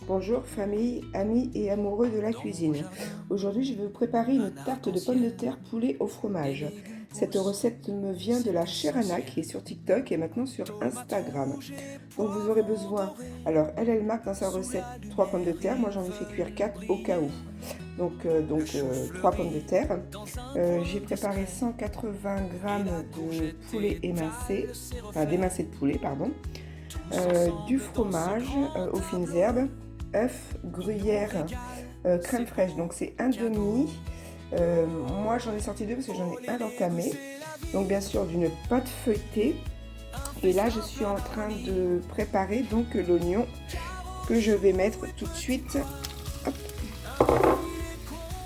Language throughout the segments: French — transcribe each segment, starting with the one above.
Bonjour famille, amis et amoureux de la cuisine. Aujourd'hui je vais vous préparer une tarte de pommes de terre poulet au fromage. Cette recette me vient de la chère Anna qui est sur TikTok et maintenant sur Instagram. Donc vous aurez besoin, alors elle marque dans sa recette 3 pommes de terre, moi j'en ai fait cuire 4 au cas où. Donc 3 pommes de terre. J'ai préparé 180 g de poulet émincé, enfin d'émincé de poulet pardon. Du fromage aux fines herbes, œufs, gruyère, crème fraîche, donc c'est un demi. Moi j'en ai sorti deux parce que j'en ai un entamé. Donc bien sûr d'une pâte feuilletée. Et là je suis en train de préparer donc l'oignon que je vais mettre tout de suite. Hop.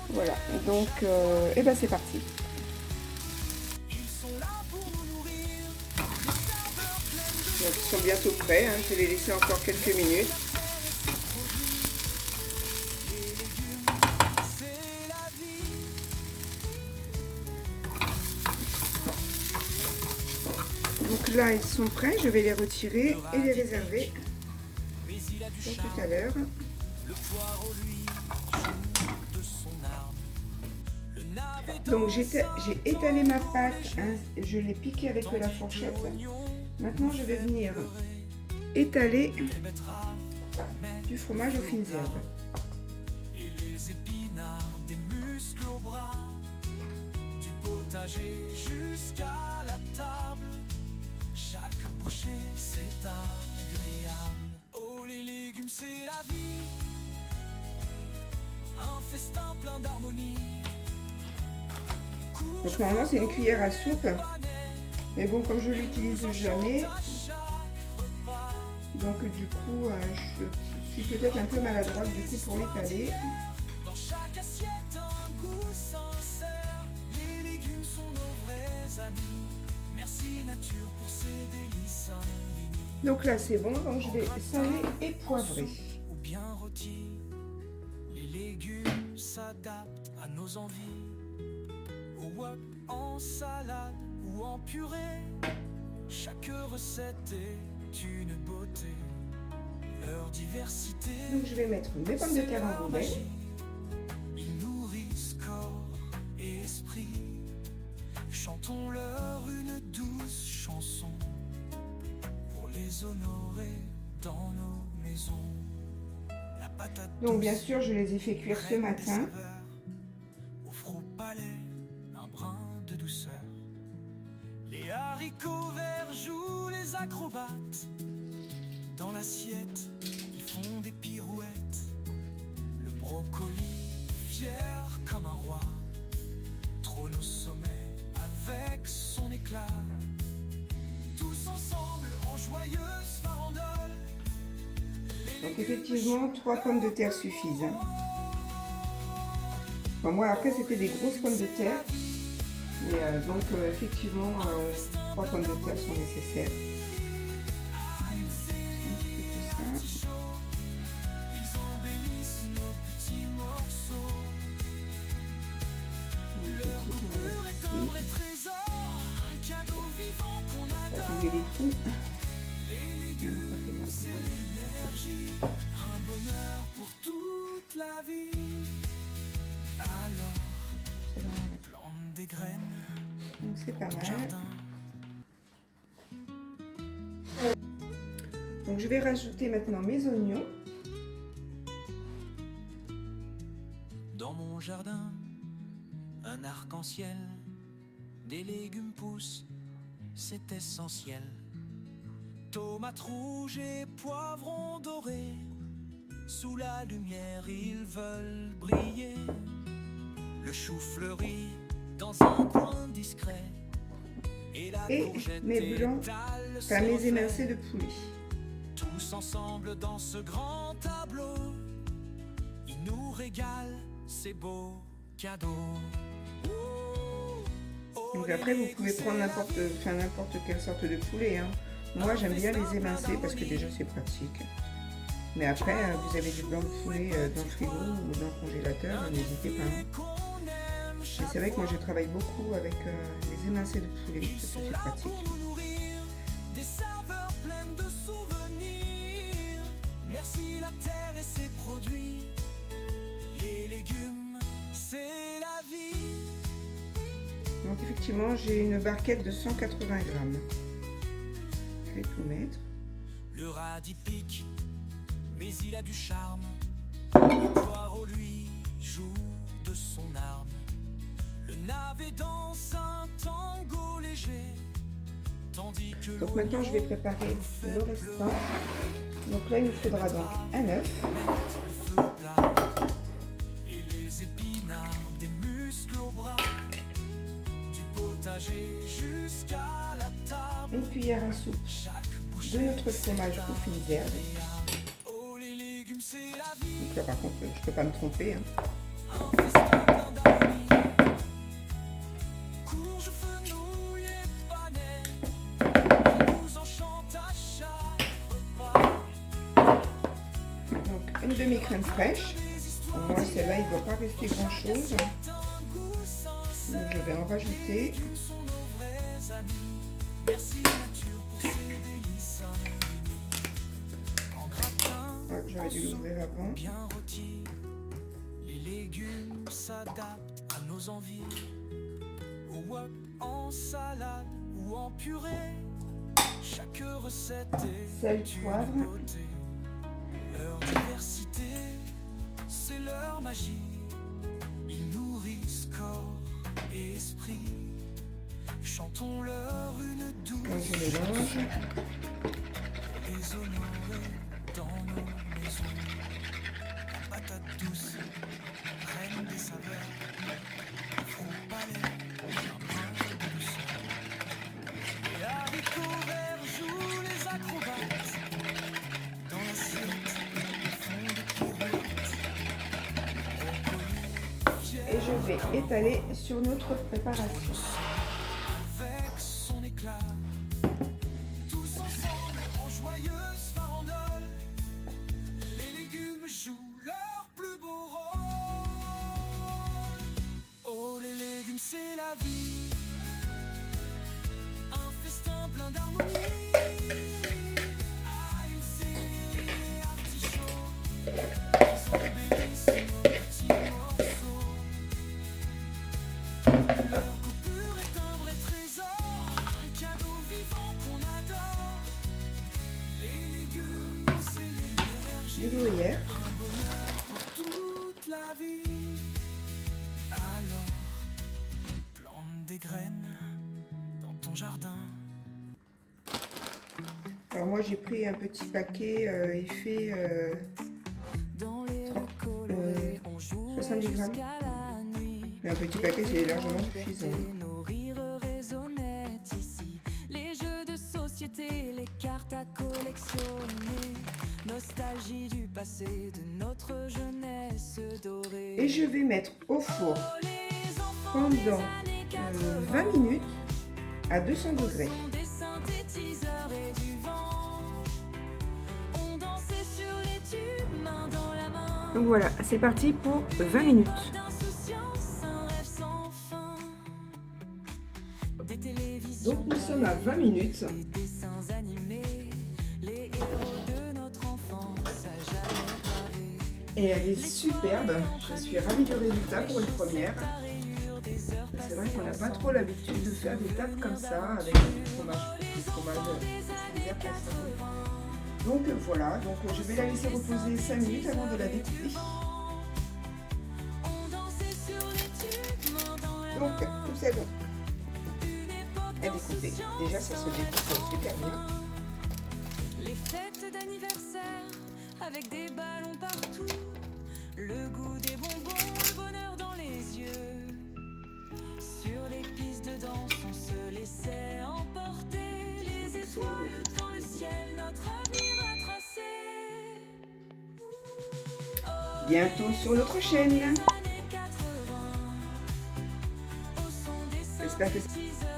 Voilà, donc et ben c'est parti. Donc, ils sont bientôt prêts, hein. Je vais les laisser encore quelques minutes. Donc là, ils sont prêts, je vais les retirer et les réserver pour tout à l'heure. Donc j'ai étalé ma pâte, hein, je l'ai piquée avec la fourchette. Maintenant, je vais venir étaler du fromage aux fines herbes. Jusqu'à la table, chaque bouchée c'est agréable. Oh, les légumes c'est la vie, un festin plein d'harmonie. Donc normalement c'est une cuillère à soupe, mais bon comme je l'utilise jamais, donc du coup je suis peut-être un peu maladroite du coup pour l'étaler. Dans chaque assiette un goût sincère, les légumes sont nos vrais amis. Merci nature pour ces délices infinies. Donc là c'est bon, donc je vais saler et poivrer. Ou bien rôti, les légumes s'adaptent à nos envies. Au wok, en salade ou en purée, chaque recette est une beauté. Leur diversité, donc je vais mettre mes pommes de terre en rondelles. ils nourrissent corps et esprit. Chantons-leur une douce chanson pour les honorer dans nos maisons. La patate Donc bien sûr je les ai fait cuire ce matin. offre au palais un brin de douceur. Les haricots verts jouent les acrobates. Dans l'assiette, ils font des pirouettes. Le brocoli, fier comme un roi, trône au sommet avec son éclat. Tous ensemble en joyeuse farandole. Donc effectivement 3 pommes de terre suffisent. Hein. Bon, moi après c'était des grosses pommes de terre. Mais donc effectivement 3 pommes de terre sont nécessaires. Les trous. Un bonheur pour toute la vie. Alors, plante des graines. Donc c'est pas mal. Donc je vais rajouter maintenant mes oignons. Dans mon jardin, un arc-en-ciel, des légumes poussent, c'est essentiel. Tomates rouges et poivrons dorés, sous la lumière ils veulent briller. Le chou fleurit dans un coin discret, et la courgette mes blancs, enfin mes émincés de poulet. Tous ensemble dans ce grand tableau, ils nous régalent ces beaux cadeaux. Donc après vous pouvez prendre n'importe quelle sorte de poulet. Hein. Moi j'aime bien les émincer parce que déjà c'est pratique. Mais après vous avez du blanc de poulet dans le frigo ou dans le congélateur, n'hésitez pas. Mais c'est vrai que moi je travaille beaucoup avec les émincés de poulet parce que c'est pratique. Merci la terre et ses produits. Les légumes, c'est la vie. Donc effectivement, j'ai une barquette de 180 grammes. Je vais tout mettre. Le radis pique, mais il a du charme. Le poireau, lui, joue de son arme. Le navet danse un tango léger. Tandis que Donc maintenant, je vais préparer le restant. Donc là, il nous faudra donc un œuf, et les épinards, des muscles au bras, du potager jusqu'à la table. une cuillère à soupe Chaque de bouchée, notre fromage aux fines herbes. oh les légumes c'est la vie. Donc là, par contre, je peux pas me tromper, hein. Un festin plein d'harmonie. Courges, fenouil et panais, on nous enchante à chaque repas. Donc une demi-crème fraîche. Pour moi, celle-là, il ne doit pas rester grand-chose. Donc je vais en rajouter. Sont nos vrais amis. Merci nature pour ces délices. En gratin, Ah, j'aurais dû l'ouvrir avant. bien rôti, les légumes s'adaptent à nos envies. Au wok, en salade ou en purée, chaque recette est Sel, une poivre. beauté. Leur diversité, c'est leur magie. Ils nourrissent corps et esprit. Chantons-leur une douce Donc je mélange. les honorer dans nos maisons. La patate douce, reine des saveurs, fruits palais, un brin de douceur. Les haricots verts jouent les acrobates. Dans l'assiette, ils font des pirouettes. Et je vais étaler sur notre préparation. Avec son éclat, tous ensemble en joyeuse farandole, les légumes jouent leur plus beau rôle. Oh, les légumes, c'est la vie, un festin plein d'harmonie. Ail, céleri et artichaut, ils embellissent nos petits morceaux. Leur coupure est un vrai trésor, un cadeau vivant qu'on adore. Les légumes, c'est l'énergie, Du gruyère. un bonheur pour toute la vie. Alors, plante des graines dans ton jardin. Alors moi j'ai pris un petit paquet, il fait Dans les rues colorées, on joue 70 grammes. jusqu'à la nuit. Mais un petit paquet c'est largement suffisant. Nos rires résonnaient ici. Les jeux de société, les cartes à collectionner. Nostalgie du passé, de notre jeunesse dorée. Et je vais mettre au four Les enfants pendant des années 80 20 minutes à 200 degrés. sont des synthétiseurs et du vent. On dansait sur les tubes, main dans la main. Donc voilà, c'est parti pour 20 minutes. D'insouciance, un rêve sans fin. Des télévisions, Donc nous sommes à 20 minutes. des dessins animés, les héros de notre enfance à jamais pavés. Et elle est superbe. Je suis ravie du résultat pour une première. La rayure des heures C'est vrai passées qu'on n'a pas ensemble. trop l'habitude de faire des tartes comme ça avec du fromage vert façonné. Donc voilà, donc je vais la laisser reposer 5 minutes avant de la découper. On dansait sur les tubes, main dans la Donc main. tout ça donc Une époque est découpé. d'insouciance Déjà ça se découpe super bien. Les fêtes d'anniversaire avec des ballons partout. Le goût des bonbons, le bonheur dans les yeux. Sur les pistes de danse, on se laissait emporter. Les étoiles dans le ciel, notre avenir à tracer. Oh, Bientôt sur notre chaîne. les années 80, au son des J'espère que synthétiseurs